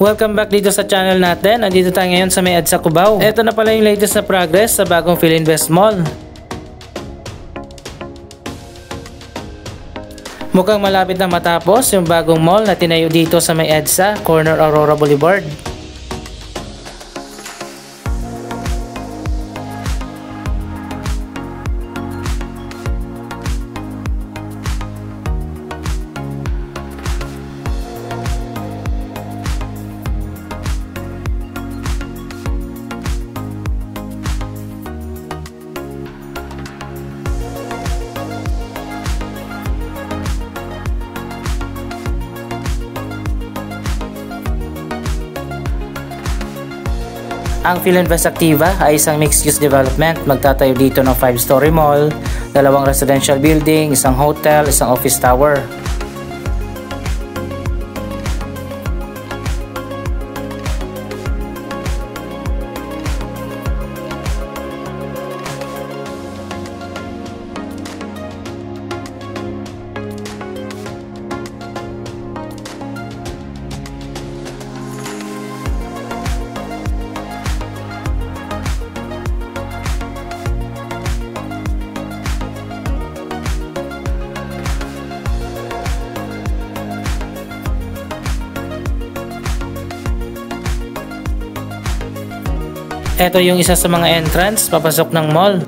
Welcome back dito sa channel natin. Andito tayo ngayon sa may EDSA Cubao. Ito na pala yung latest na progress sa bagong Philinvest Mall. Mukhang malapit na matapos yung bagong mall na tinayo dito sa may EDSA, corner Aurora Boulevard. Ang Philinvest Activa ay isang mixed-use development. Magtatayo dito ng 5-story mall, 2 residential building, isang hotel, isang office tower. Ito yung isa sa mga entrance papasok ng mall.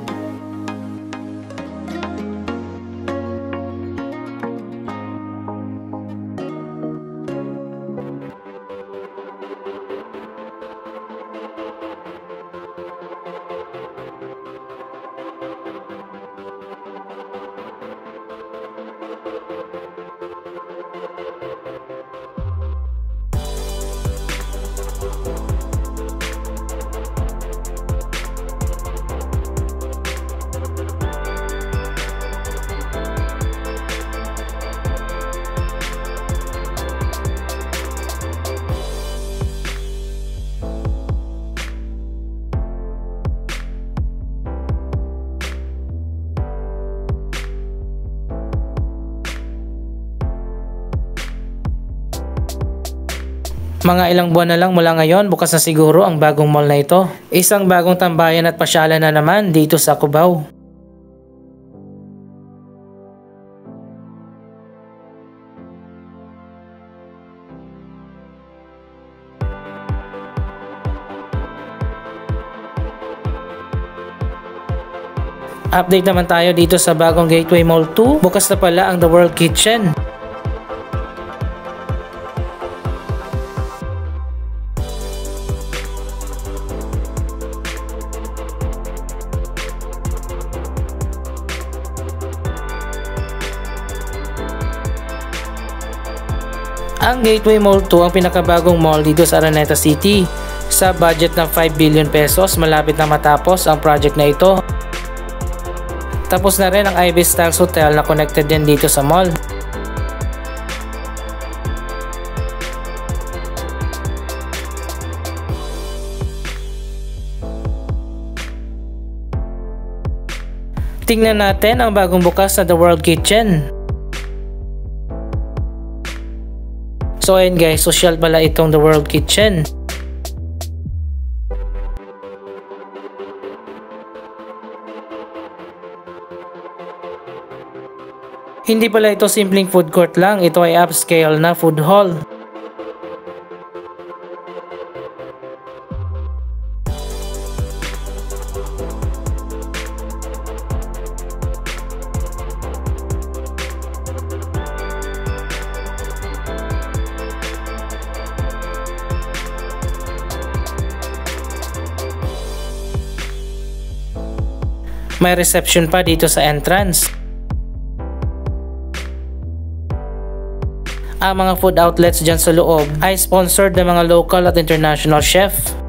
Mga ilang buwan na lang mula ngayon, bukas na siguro ang bagong mall na ito. Isang bagong tambayan at pasyalan na naman dito sa Cubao. Update naman tayo dito sa bagong Gateway Mall 2. Bukas na pala ang The World Kitchen. Ang Gateway Mall 2 ang pinakabagong mall dito sa Araneta City. Sa budget ng 5 billion pesos, malapit na matapos ang project na ito. Tapos na rin ang Ibis Styles Hotel na connected din dito sa mall. Tingnan natin ang bagong bukas na The World Kitchen. So ayun guys, social pala itong The World Kitchen. Hindi pala ito simpleng food court lang, ito ay upscale na food hall. May reception pa dito sa entrance. Ang mga food outlets dyan sa loob ay sponsored ng mga local at international chef.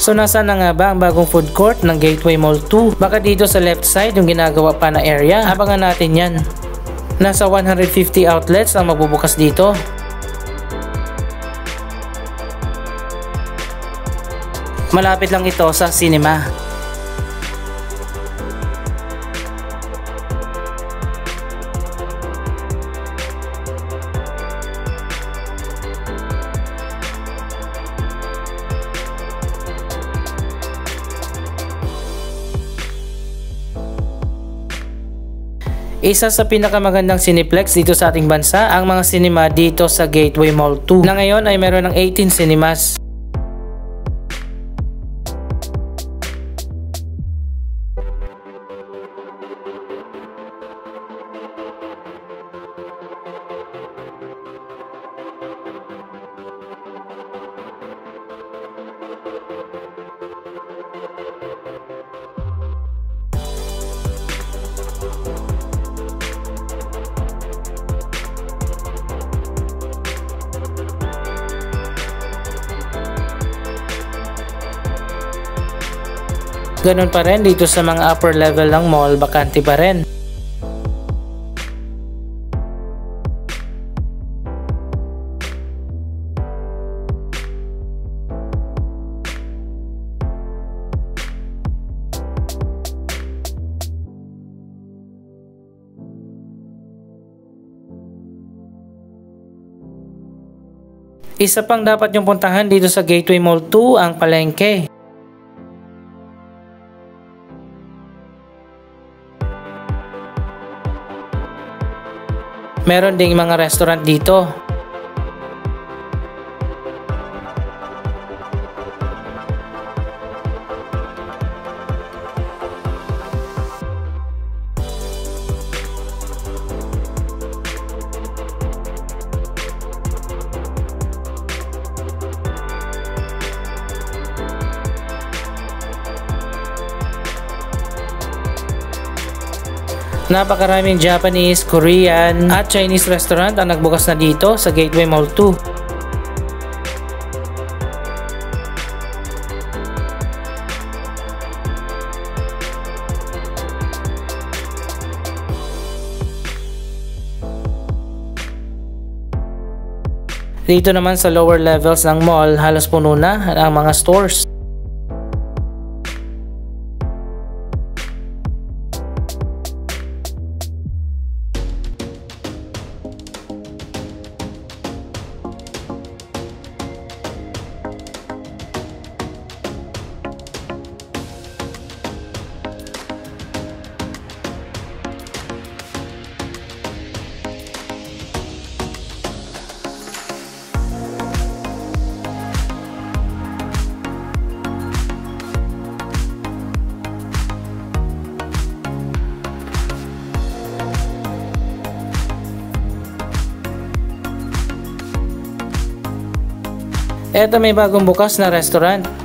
So nasaan na nga ba ang bagong food court ng Gateway Mall 2? Baka dito sa left side yung ginagawa pa na area. Abangan natin yan. Nasa 150 outlets ang magbubukas dito. Malapit lang ito sa cinema. Isa sa pinakamagandang cineplex dito sa ating bansa ang mga cinema dito sa Gateway Mall 2 na ngayon ay meron ng 18 cinemas. Ganun pa rin dito sa mga upper level ng mall, bakante pa rin. Isa pang dapat yung puntahan dito sa Gateway Mall 2 ang palengke. Meron ding mga restaurant dito. Napakaraming Japanese, Korean at Chinese restaurant ang nagbukas na dito sa Gateway Mall 2. Dito naman sa lower levels ng mall, halos puno na ang mga stores. Eto, may bagong bukas na restaurant.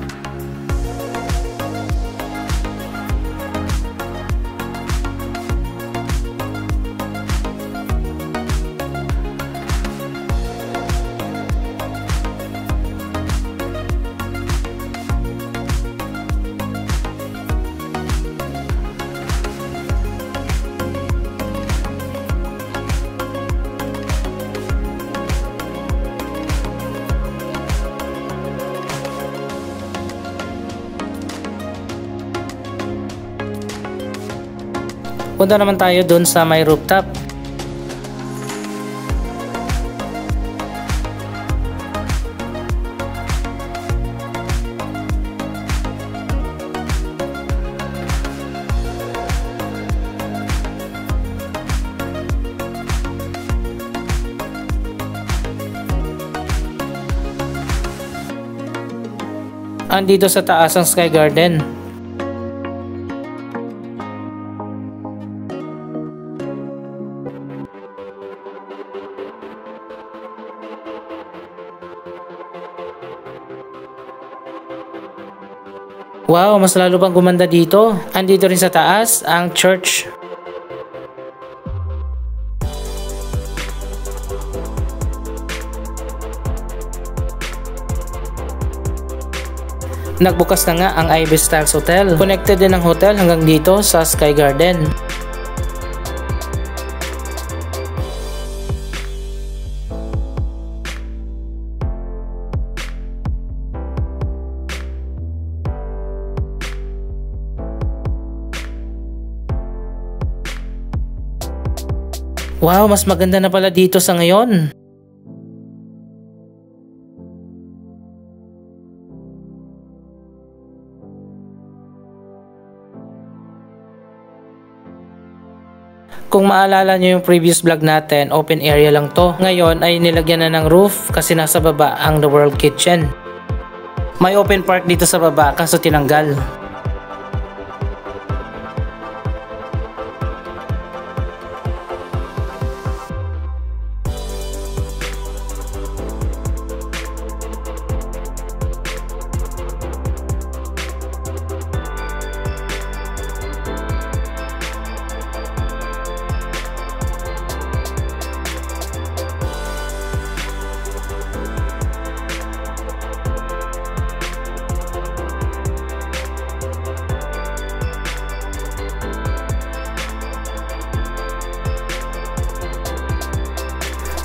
Punta naman tayo dun sa may rooftop. Andito sa taas ang Sky Garden. Wow, mas lalo pang gumanda dito. Andito rin sa taas ang church. Nagbukas na nga ang Ibis Styles Hotel. Connected din ang hotel hanggang dito sa Sky Garden. Wow, mas maganda na pala dito sa ngayon. Kung maalala nyo yung previous vlog natin, open area lang to. Ngayon ay nilagyan na ng roof kasi nasa baba ang The World Kitchen. May open park dito sa baba kaso tinanggal.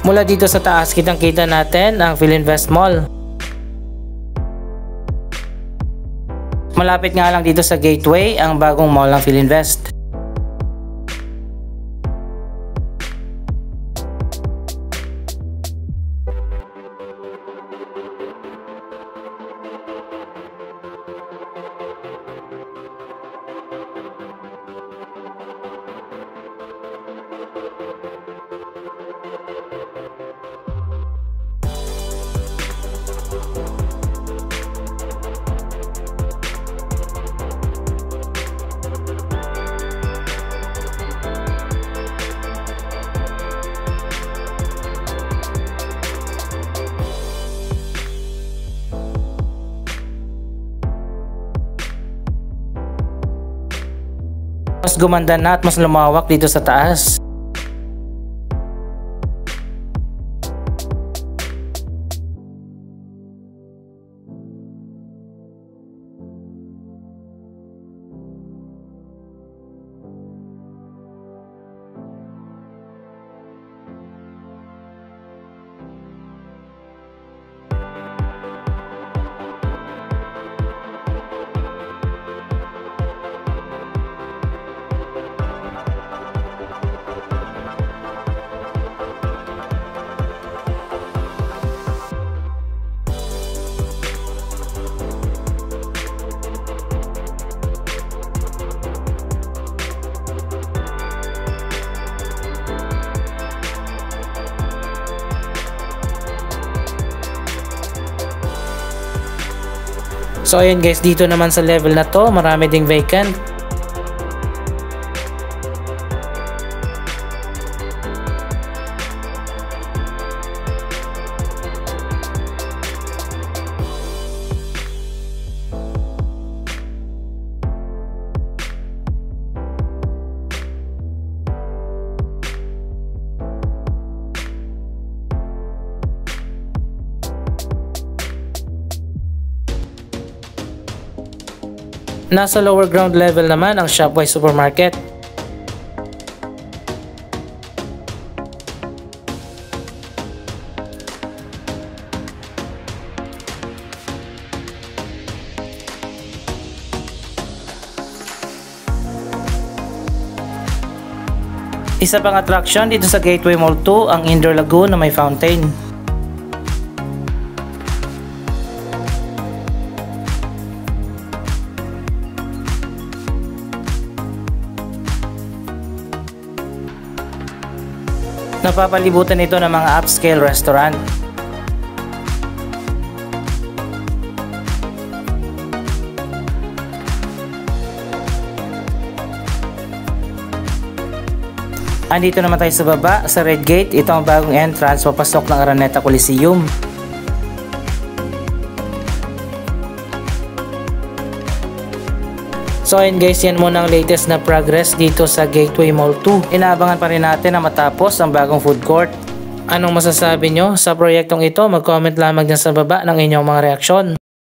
Mula dito sa taas, kitang-kita natin ang Philinvest Mall. Malapit nga lang dito sa gateway ang bagong mall ng Philinvest. Mas gumanda na at mas lumawak dito sa taas. So ayun guys, dito naman sa level na to, marami ding vacant. Nasa lower ground level naman ang Shopwise Supermarket. Isa pang attraction dito sa Gateway Mall 2 ang Indoor Lagoon na may fountain. Napapalibutan ito ng mga upscale restaurant. Andito naman tayo sa baba, sa Red Gate. Ito ang bagong entrance papasok ng Araneta Coliseum. So ayun guys, yan muna ang latest na progress dito sa Gateway Mall 2. Inaabangan pa rin natin na matapos ang bagong food court. Anong masasabi nyo sa proyektong ito? Mag-comment lamang dyan sa baba ng inyong mga reaksyon.